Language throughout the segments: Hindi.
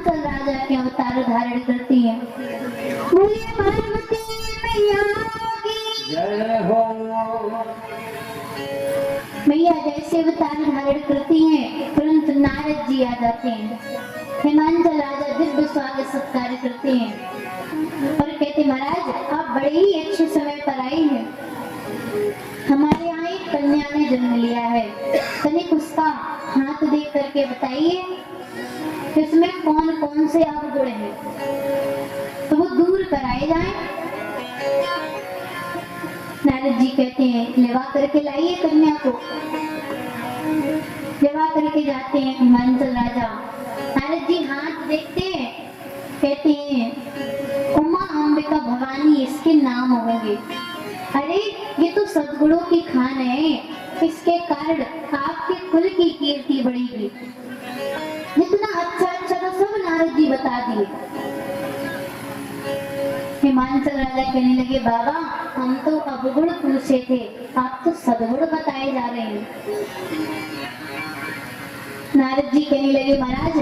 हिमांचल राजा के अवतार धारण करती है। बोलिए पार्वती मैया की जय हो। मैया जैसे अवतार धारण करती हैं, तुरंत नारद जी आ जाते हैं। हिमांचल राजा दिव्य स्वागत सत्कार करते हैं और कहते महाराज आप बड़े ही अच्छे समय पर आए हैं। हमारे यहाँ एक कन्या ने जन्म लिया है, तनिक उसका हाथ देख करके बताइए इसमें कौन कौन से अवगुण हैं, तो वो दूर कराए जाएं। नारद जी कहते हैं लेवा करके लाइए कन्या को। लेवा करके जाते हैं हिमांचल राजा। नारद जी हाथ देखते हैं, कहते हैं उमा अंबिका भवानी इसके नाम होंगे। अरे ये तो सद्गुणों की खान है, इसके कारण आपके कुल की कीर्ति बढ़ेगी। जितना अच्छा अच्छा था सब नारद जी बता दिए। हिमांचल राजा कहने लगे बाबा हम तो अवगुण पूछे थे, आप तो सद्गुण बताए जा रहे हैं। नारद जी कहने लगे महाराज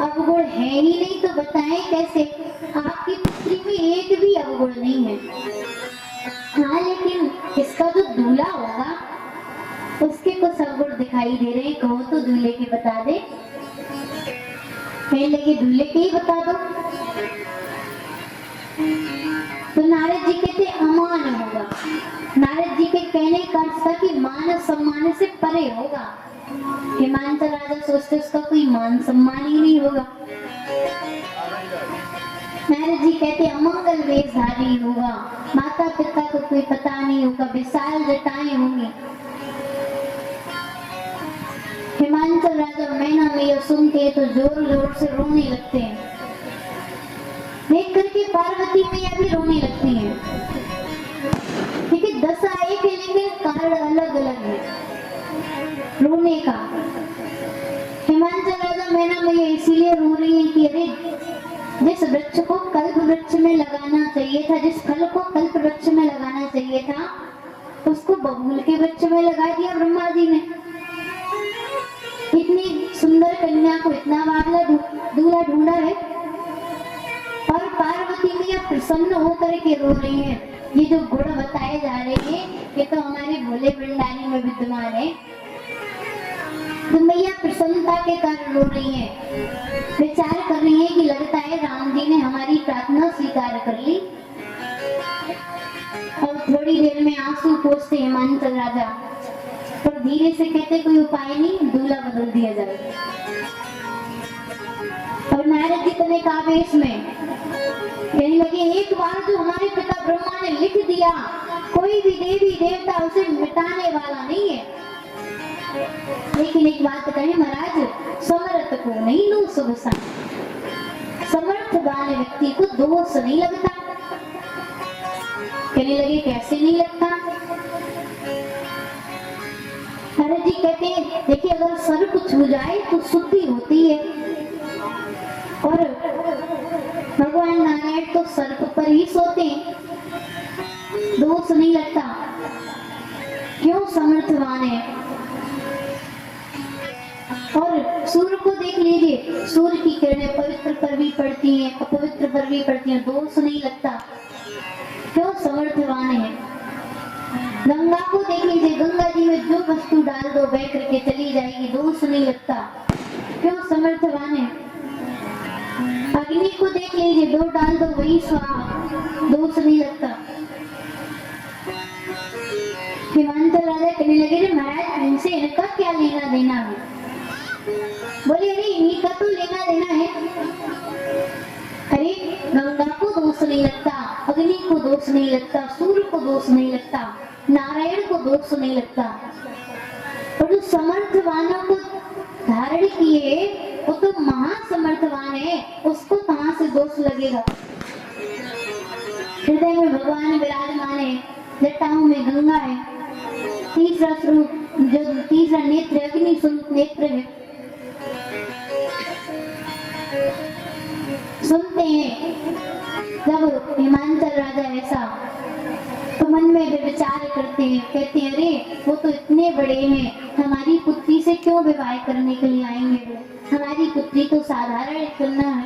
अवगुण है ही नहीं तो बताएं कैसे, आपकी पुत्री में एक भी अवगुण नहीं है। हाँ लेकिन इसका जो दूल्हा होगा उसके कुछ अवगुण दिखाई दे रहे हैं, कहो तो दूल्हे के बता दे। कहने लगे दूल्हे के ही बता दो। तो नारद जी कहते अमान होगा। नारद जी के कहने का अर्थ था कि मान सम्मान से परे होगा। हिमांचल राजा सोचते उसका कोई मान सम्मान ही नहीं होगा। नारद जी कहते अमंगल वेशधारी होगा, माता पिता को कोई पता नहीं होगा, विशाल जटाएं होंगी। हिमांचल राजा मैना में यह सुनते तो जोर जोर से रोने लगते हैं। देख करके पार्वती मैया भी रोने लगती हैं। देखिए दशा एक है लेकिन कारण अलग अलग है रोने का। हिमांचल राजा मैना मैया इसीलिए रो रही है कि अरे जिस वृक्ष को कल्प वृक्ष में लगाना चाहिए था, जिस फल को कल्प वृक्ष में लगाना चाहिए था, उसको बबूल के वृक्ष में लगा दिया ब्रह्मा जी ने। इतनी सुंदर कन्या को इतना बावला दूल्हा ढूंढा है और पार्वती मैया प्रसन्न होकर के रो रही हैं। ये जो गुण बताए जा रहे हैं ये तो हमारे भोले भंडारी में विद्यमान है। तो मैया प्रसन्नता के कारण रो रही हैं, विचार कर रही हैं कि लगता है राम जी ने हमारी प्रार्थना स्वीकार कर ली। और थोड़ी देर में आंसू पोंछते हिमांचल राजा और धीरे से कहते कोई उपाय नहीं, दूल्हा बदल दिया जाए। और नारद जी तने आवेश में कहने लगे एक बार जो हमारे पिता ब्रह्मा ने लिख दिया कोई भी देवी देवता उसे मिटाने वाला नहीं है। लेकिन एक बात कहें महाराज, समर्थ को नहीं लो शुभ सा, समर्थ वाले व्यक्ति को दोष नहीं लगता। कहने लगे कैसे नहीं लगता? नारद जी कहते हैं देखिए अगर सर्प छू जाए तो शुद्धि होती है और भगवान नारायण तो सर्प पर ही सोते हैं, दोष नहीं लगता। क्यों? समर्थवान है। और सूर्य को देख लीजिए, सूर्य की किरणें पवित्र पर भी पड़ती हैं अपवित्र पर भी पड़ती हैं, दोष नहीं लगता। क्यों? समर्थवान है। गंगा को देख लीजिए, गंगा जी में जो वस्तु डाल दो बह करके चली जाएगी, दोष नहीं लगता। क्यों? समर्थवान है। अग्नि को देख लीजिए, दो डाल दो वही स्वाहा, दोष नहीं लगता। हिमांचल राजा कहने लगे रे महाराज इनसे इनका क्या लेना देना है? बोले अरे इन्हीं का तो लेना देना है। अरे गंगा को दोष नहीं लगता, अग्नि को दोष नहीं लगता, सूर्य को दोष नहीं लगता, नारायण को दोष नहीं लगता। और जो समर्थवानों को धारण किए वो तो महासमर्थवान है, उसको कहां से दोष लगेगा? हृदय में भगवान विराजमान है, जटाओं में गंगा है, तीसरा स्वरूप जो तीसरा नेत्र अग्नि स्वरूप नेत्र है। सुनते हैं जब हिमांचल राजा ऐसा तो मन में वे विचार करते हैं, कहते हैं अरे वो तो इतने बड़े हैं, हमारी पुत्री से क्यों विवाह करने के लिए आएंगे वो? हमारी पुत्री तो साधारण कन्या है,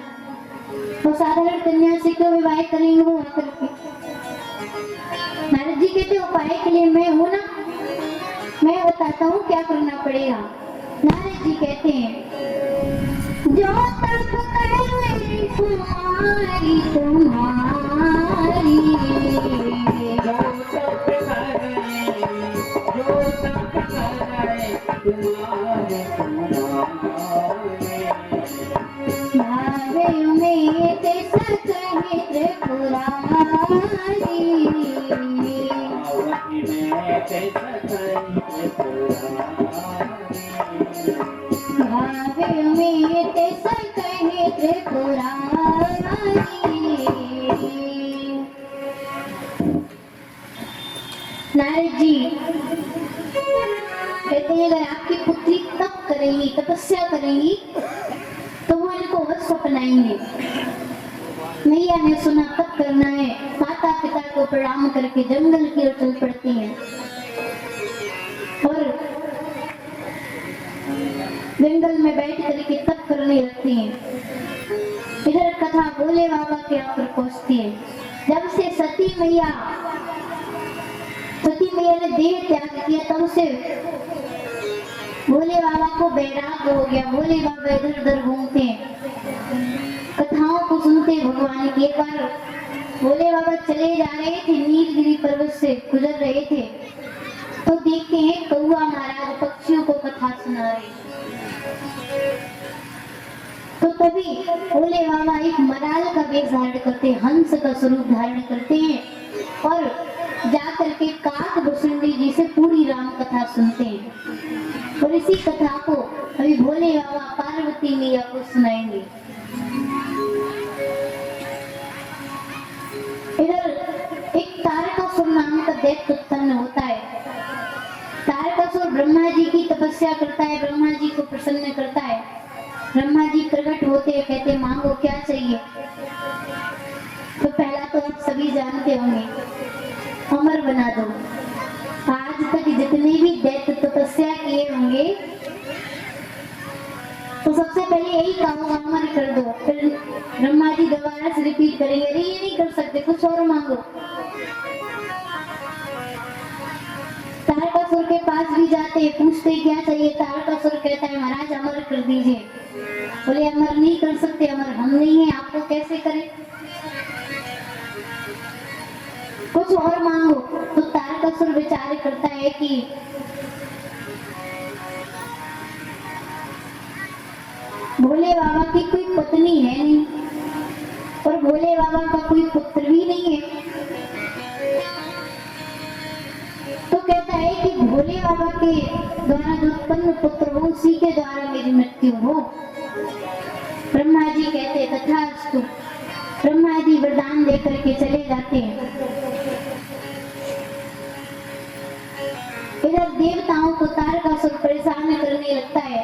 तो साधारण कन्या से क्यों विवाह करेंगे वो आकर के। नारद जी कहते उपाय के लिए मैं हूं ना, मैं बताता हूँ क्या करना पड़ेगा। नारद जी कहते हैं जो तप करे कुमारी तुम्हारी, जो तप करे तुम्हारे भावे में ते सकहे त्रिपुरारी, भावे में ते सकहे त्रिपुरारी। नारद जी कहते हैं अगर आपकी पुत्री तप करेंगी, तपस्या करेंगी तो वो इनको वश अपनाएंगे। मैया ने सुना तप करना है, माता पिता को प्रणाम करके जंगल की ओर चल पड़ती हैं और जंगल में बैठ करके तप करने लगती हैं। इधर कथा भोले बाबा के यहाँ पर पहुंचती है। जब से सती मैया ने देह त्याग किया तब से भोले बाबा को बैराग हो गया। भोले बाबा इधर उधर घूमते हैं, कथाओं को सुनते भगवान की। एक बार भोले बाबा चले जा रहे थे, नीलगिरी पर्वत से गुजर रहे थे, तो देखते हैं कौआ महाराज पक्षियों को कथा सुना रहे। तो तभी भोले बाबा एक मराल का वेश धारण करते, हंस का स्वरूप धारण करते हैं और जाकर के काक भुसुंडी जी से पूरी राम कथा सुनते हैं। और इसी कथा को अभी भोले बाबा पार्वती मैया को सुनाएंगे। इधर एक तारकासुर नाम का दैत्य उत्पन्न होता है। तारकासुर ब्रह्मा जी की तपस्या करता है, ब्रह्मा जी को प्रसन्न करता है। ब्रह्मा जी प्रकट होते हैं, कहते मांगो क्या चाहिए। तो पहला तो आप सभी जानते होंगे, अमर बना दो। आज तक जितने भी दैत्य तपस्या किए होंगे तो सबसे पहले यही कहा अमर कर दो। फिर ब्रह्मा जी दोबारा से रिपीट करेंगे, अरे ये नहीं कर सकते, कुछ और मांगो। तारकासुर के पास भी जाते, पूछते क्या चाहिए। तारकासुर कहता है महाराज अमर कर दीजिए। बोले अमर नहीं कर सकते, अमर हम नहीं है, आपको कैसे करें, कुछ और मांगो। तो तारकासुर विचार करता है कि भोले बाबा की कोई पत्नी है नहीं और भोले बाबा का कोई पुत्र भी नहीं है। तो कहता है कि भोले बाबा के द्वारा जो उत्पन्न पुत्र हो उसी के द्वारा मेरी मृत्यु हो। ब्रह्मा जी कहते तथास्तु। ब्रह्मा जी वरदान देकर के चले जाते हैं। इधर देवताओं को तारकासुर परेशान करने लगता है।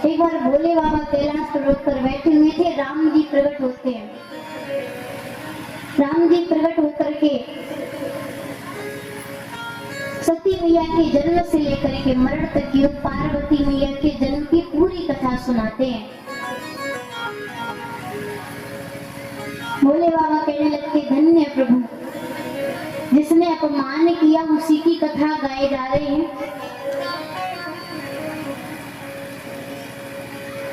एक बार भोले बाबा कैलाश पर्वत पर बैठे हुए थे, राम जी प्रकट होते हैं। राम जी प्रकट होकर के सती मैया के जन्म से लेकर के मरण तक की पार्वती मैया के जन्म की पूरी कथा सुनाते हैं। भोले बाबा कहने लगते धन्य प्रभु, जिसने अपमान किया उसी की कथा गाए जा रहे हैं।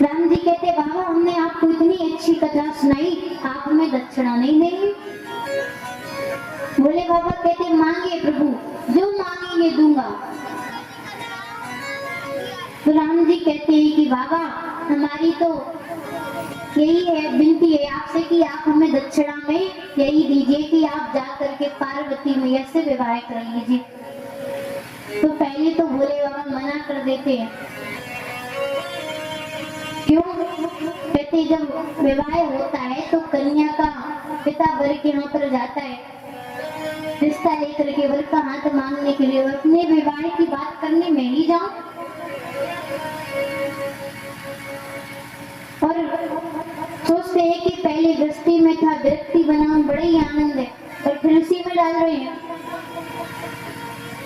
राम जी कहते बाबा हमने आपको इतनी अच्छी कथा सुनाई, आप हमें दक्षिणा नहीं देंगे। भोले बाबा कहते मांगे प्रभु, जो मांगेंगे दूंगा। तो राम जी कहते हैं कि बाबा हमारी तो यही है विनती है आपसे कि आप हमें दक्षिणा में यही दीजिए कि आप जाकर के पार्वती मैया से विवाह कर लीजिए। तो पहले तो भोले बाबा मना कर देते हैं। क्यों? कहते जब विवाह होता है तो कन्या का पिता वर के यहाँ पर जाता है रिश्ता लेकर के, वर का हाथ मांगने के लिए। अपने विवाह की बात करने में ही जाऊं और सोचते हैं कि पहले गृहस्थी में था, विरक्ति बनाऊं, बड़े ही आनंद है, और फिर उसी में डाल रहे हैं।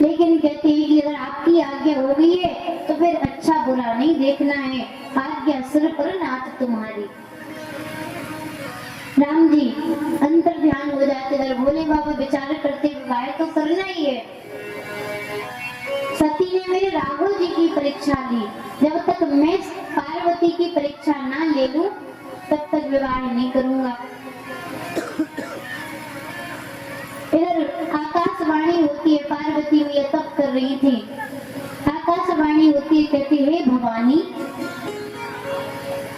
लेकिन कहते हैं कि अगर आपकी आज्ञा हो गई है तो फिर अच्छा बुरा नहीं देखना है, आज्ञा सिर पर जी अंतर ध्यान हो जाते थे। भोले बाबा विचार करते गाय तो करना ही है। सती ने मेरे राघव जी की परीक्षा ली, जब तक मैं पार्वती की परीक्षा ना ले लूं तब तक विवाह नहीं करूंगा। इधर आकाशवाणी होती है, पार्वती मैया तप कर रही थी। आकाशवाणी होती है, कहती है हे भवानी,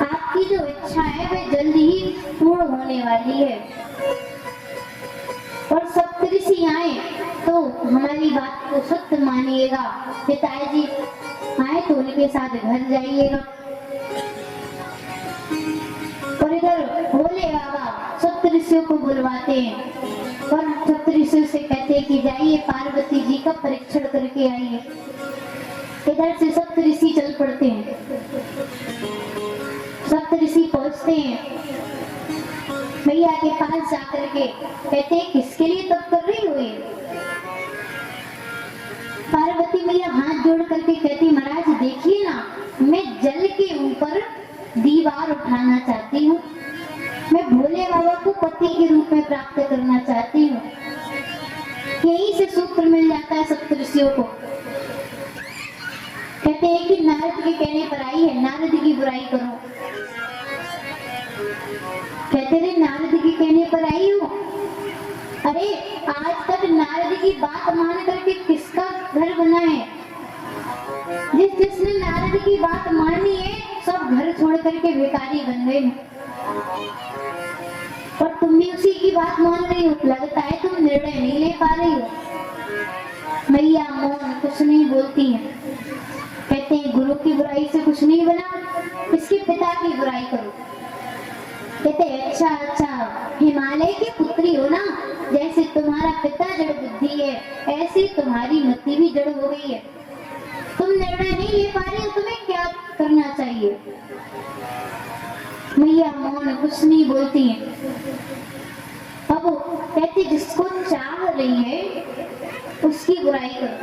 आपकी जो इच्छा है वह जल्द ही पूर्ण होने वाली है, और सप्तऋषि आए तो हमारी बात को सत्य मानिएगा। पिताजी आए तो उनके साथ घर जाइएगा। और इधर भोले बाबा सप्तऋषियों को बुलवाते हैं और सप्तऋषियों से कहते हैं कि जाइए पार्वती जी का परीक्षण करके आइए। इधर से सप्तऋषि चल पड़ते हैं। सप्तऋषि पहुंचते हैं मैया के पास जाकर के कहते हैं किसके लिए तप कर रही हो ये? पार्वती मैया हाथ जोड़ करके कहती महाराज देखिए ना, मैं जल के ऊपर दीवार उठाना चाहती हूँ, मैं भोले बाबा को पति के रूप में प्राप्त करना चाहती हूँ। यहीं से सूत्र मिल जाता है सप्तऋषियों को। कहते हैं कि नारद के कहने पर आई है, नारद की बुराई करो। कहते थे नारद के कहने पर आई हो? अरे आज तक नारद की बात मान करके किसका घर बना है? जिसने नारद की बात मानी है सब घर छोड़ करके भिखारी बन गए हैं। और तुम भी उसी की बात मान रही हो। लगता है तुम निर्णय नहीं ले पा रही हो। मैया मौन कुछ नहीं बोलती है। कहते हैं गुरु की बुराई से कुछ नहीं बना, इसके पिता की बुराई करो। कहते अच्छा अच्छा, हिमालय की पुत्री हो ना, जैसे तुम्हारा पिता जड़ बुद्धि है ऐसी तुम्हारी मति भी जड़ हो गई है। तुम निर्णय नहीं ले पा रही हो, तुम्हें क्या करना चाहिए? मैया मौन कुछ नहीं बोलती है। अब कहते जिसको चाह रही है उसकी बुराई करो।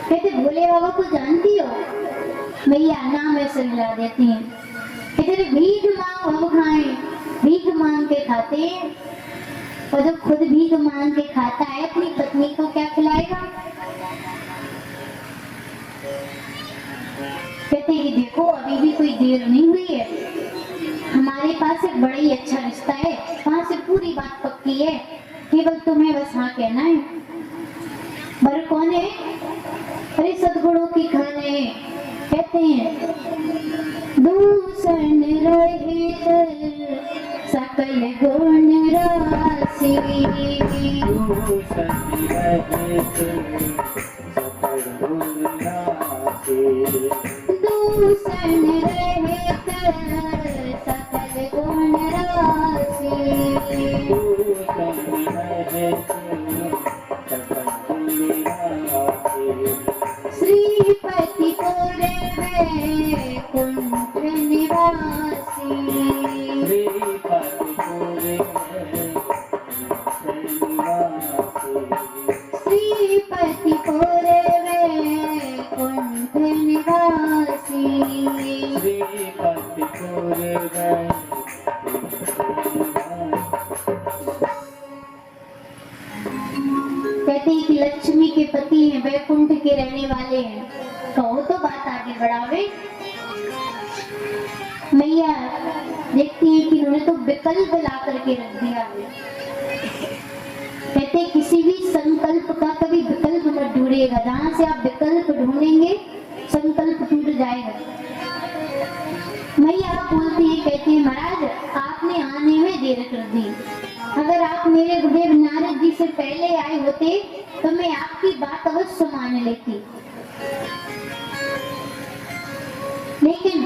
कहते भोले बाबा को जानती हो? मैया नाम ऐसे मिला देती हैं। कहते भीख मांग हम खाएं, भीख मांग के खाते हैं, और जब खुद भीख मांग के खाता है अपनी पत्नी को क्या खिलाएगा? कहते कि देखो अभी भी कोई देर नहीं हुई है, हमारे पास एक बड़ा ही अच्छा रिश्ता है, वहां से पूरी बात पक्की है, केवल तुम्हें बस हाँ कहना है। बर कौन है? अरे सदगुणों की खान है। कहते हैं दूषण रहित सकल गुण राशि, दूषण रहित सकल गुण राशि, दूषण रहित सकल गुण राशि, दूषण रहित सकल गुण राशि, श्रीपति पूरे कुंठ निवासी, श्रीपति पूरे श्रीपति पूरे कुंठ निवासी, श्रीपति पूरे कहते हैं कि लक्ष्मी के पति हैं, वैकुंठ के रहने वाले हैं। कहो तो बात आगे बढ़ावे। मैया देखती हैं कि उन्होंने तो विकल्प ला करके रख दिया है। कहते हैं किसी भी संकल्प का कभी विकल्प मत ढूंढिएगा, जहां से आप विकल्प ढूंढेंगे संकल्प टूट जाएगा। मैया आप बोलती है, कहती है महाराज आपने आने में देर कर दी, अगर आप मेरे गुरुदेव नारद जी से पहले आए होते तो मैं आपकी बात अवश्य मान लेती। लेकिन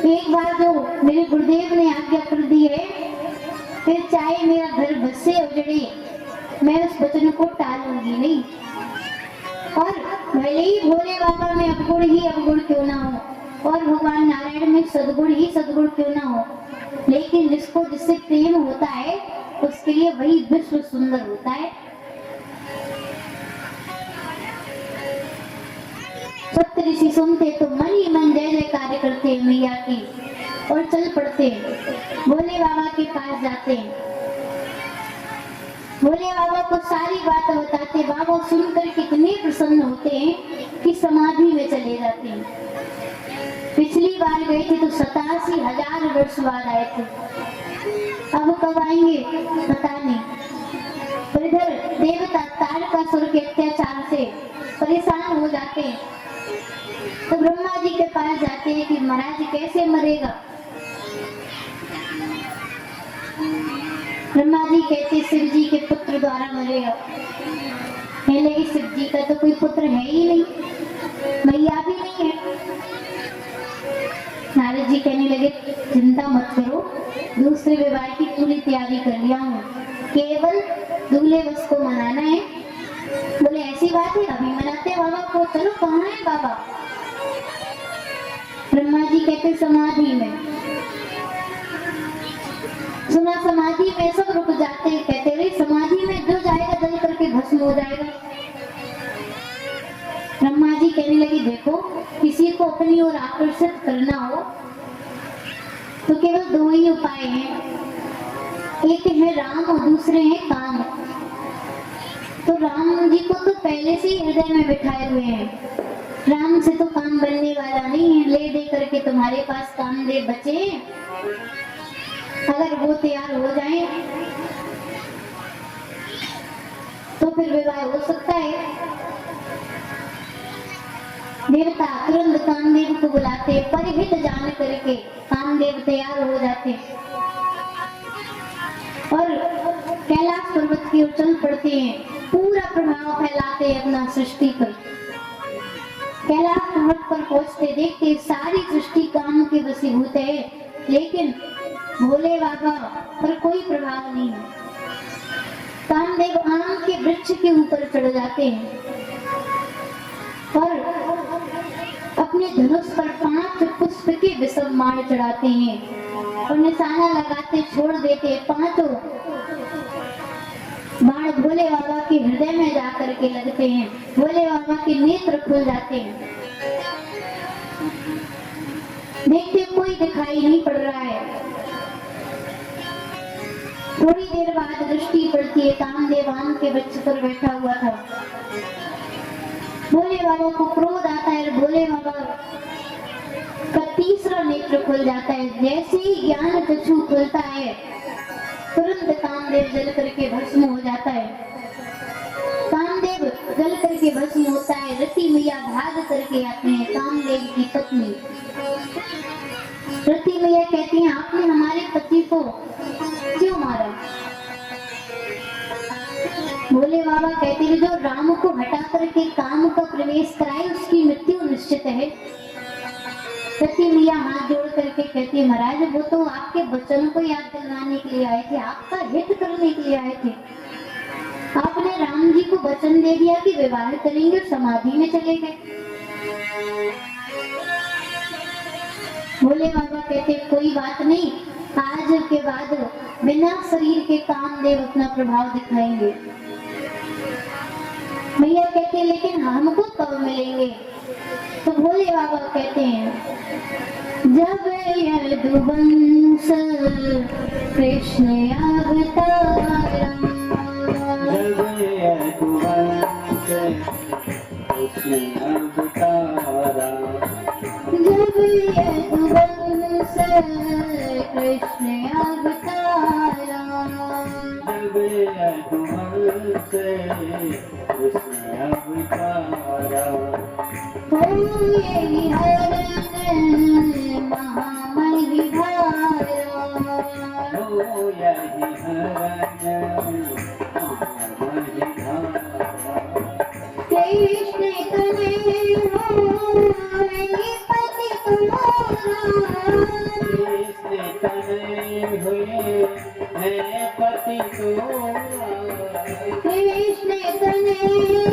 एक बार जो मेरे गुरुदेव ने आज्ञा कर दी है, फिर चाहे मेरा घर बसे उजड़े मैं उस वचन को टालूंगी नहीं। और भले ही भोले बाबा में अवगुण ही अवगुण क्यों ना हो और भगवान नारायण में सद्गुण ही सद्गुण क्यों ना हो, लेकिन जिसको जिससे प्रेम होता है उसके लिए वही विश्व सुंदर होता है। सप्तऋषि सुनते तो मन ही मन जय जयकार करते मैया की। और चल पड़ते भोले बाबा के पास जाते। भोले बाबा को सारी बात बताते। बाबा सुनकर कितने प्रसन्न होते हैं कि समाधि में चले जाते हैं। पिछली बार गए थे तो 87,000 वर्ष बाद आए थे, अब कब आएंगे पता नहीं। पर इधर देवता तारकासुर के अत्याचार से परेशान हो जाते हैं, तो ब्रह्मा जी के पास जाते हैं कि महाराज कैसे मरेगा। ब्रह्मा जी कहते शिव जी के पुत्र द्वारा मरेगा। पहले शिव जी का तो कोई पुत्र है ही नहीं, मैया भी नहीं है। नारद जी कहने लगे चिंता मत करो, दूसरे विवाह की पूरी तैयारी कर लिया हूँ, केवल दूल्हे बस को मनाना है। बोले ऐसी बात है, अभी मनाते बाबा को। चलो कहाँ है बाबा? ब्रह्मा जी कहते समाधि में। सुना समाधि में, सब रुक जाते हैं। कहते रहे समाधि में जो जाएगा जल करके भस्म हो जाएगा। ब्रह्मा जी कहने लगे देखो, किसी को अपनी ओर आकर्षित करना हो तो केवल दो ही उपाय हैं, एक है राम और दूसरे हैं काम। तो राम जी को तो पहले से ही हृदय में बिठाए हुए हैं। राम से तो काम बनने वाला नहीं है, ले दे करके तुम्हारे पास कामदेव बचे। अगर वो तैयार हो जाए तो फिर विवाह हो सकता है। देवता तुरंत कामदेव को बुलाते, परिहित जान करके कामदेव तैयार हो जाते और कैलाश पर्वत की ओर चल पड़ते हैं। पूरा प्रभाव फैलाते अपना सृष्टि पर। कैलाश पर्वत पर पहुंचते देखते सारी सृष्टि काम के वशीभूत है, लेकिन भोले बाबा पर कोई प्रभाव नहीं है। कामदेव आम के वृक्ष के ऊपर चढ़ जाते हैं और अपने धनुष पर 5 पुष्प के विषम मार चढ़ाते हैं और निशाना लगाते छोड़ देते। 5 बाण भोले बाबा के हृदय में जाकर के लगते हैं। भोले बाबा के नेत्र खुल जाते हैं। देखते कोई दिखाई नहीं पड़ रहा है। थोड़ी देर बाद दृष्टि पड़ती है, कामदेव आम के वृक्ष पर बैठा हुआ था। भोले बाबा को क्रोध आता है। भोले बाबा का तीसरा नेत्र खुल जाता है। जैसे ही ज्ञान चक्षु खुलता है, तुरंत कामदेव जल करके भस्म हो जाता है। कामदेव जल करके भस्म होता है। रति मैया भाग करके आते हैं, कामदेव की पत्नी। रति मैया कहती हैं आपने हमारे पति को क्यों मारा? भोले बाबा कहते हैं जो राम को हटा करके काम का प्रवेश कराए उसकी मृत्यु निश्चित है। रति मैया हाथ जोड़ करके कहती है महाराज वो तो आपके वचन को याद दिलाने के लिए आए थे, आपका हित करने के लिए आए थे। आपने राम जी को वचन दे दिया कि विवाह करेंगे और समाधि में चले गए। भोले बाबा कहते कोई बात नहीं, आज के बाद बिना शरीर के कामदेव अपना प्रभाव दिखाएंगे। मैया कहते लेकिन हमको कब मिलेंगे? तो भोले बाबा कहते हैं जब यदुवंश कृष्ण अवतारा, जब यदुवंश कृष्ण अवतारा, जब यदुवंश कृष्ण अवतारा, जब यदुवंश कृष्ण अवतारा, हो यही हरण महामहि धारा, हो यही हरण महामहि धारा, कृष्ण तने होए पति तुम्हारा, कृष्ण तनय हुए हैं पति तोरा, कृष्ण तने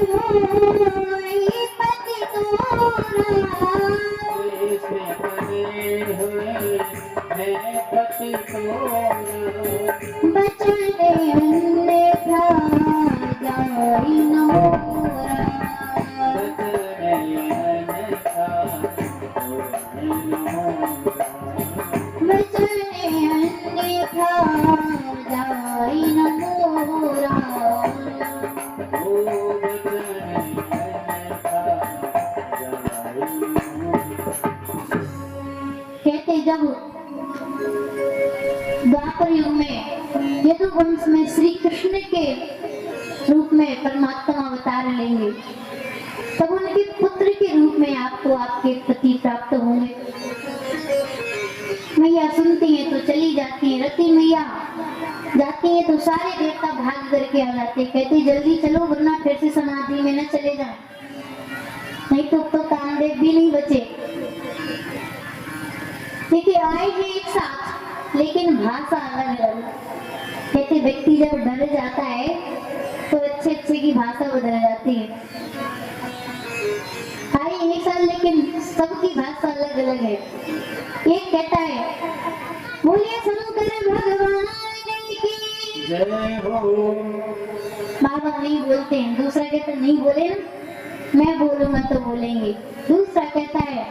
होए पति तुम्हारा, कृष्ण तनय हुए हैं पति तोरा, बचन अन्यथा जाई नोरा, बचन अन्यथा जाई नोरा, बचने अन्यथा जाई न मोरा। ओ बचन अन्यथा जाई कहते जब द्वापर युग में यदुवंश में श्री कृष्ण के रूप में परमात्मा अवतार लेंगे, तब उनके पुत्र के रूप में आपको आपके पति प्राप्त होंगे। मैया सुनती है तो चली जाती है, रति मैया जाती है तो सारे देवता भाग करके आ जाते, कहते जल्दी चलो वरना फिर से समाधि में न चले जाए, नहीं तो कामदेव भी नहीं बचे। देखिए आए हैं एक साथ लेकिन भाषा अलग अलग। कहते व्यक्ति जब डर जाता है तो अच्छे अच्छे की भाषा बदल जाती है। आए एक साथ लेकिन सबकी भाषा अलग अलग है। एक कहता है बोलिए शंकर भगवान की जय हो। बाबा नहीं बोलते हैं, दूसरा कहता नहीं बोले ना, मैं बोलूंगा तो बोलेंगे। दूसरा कहता है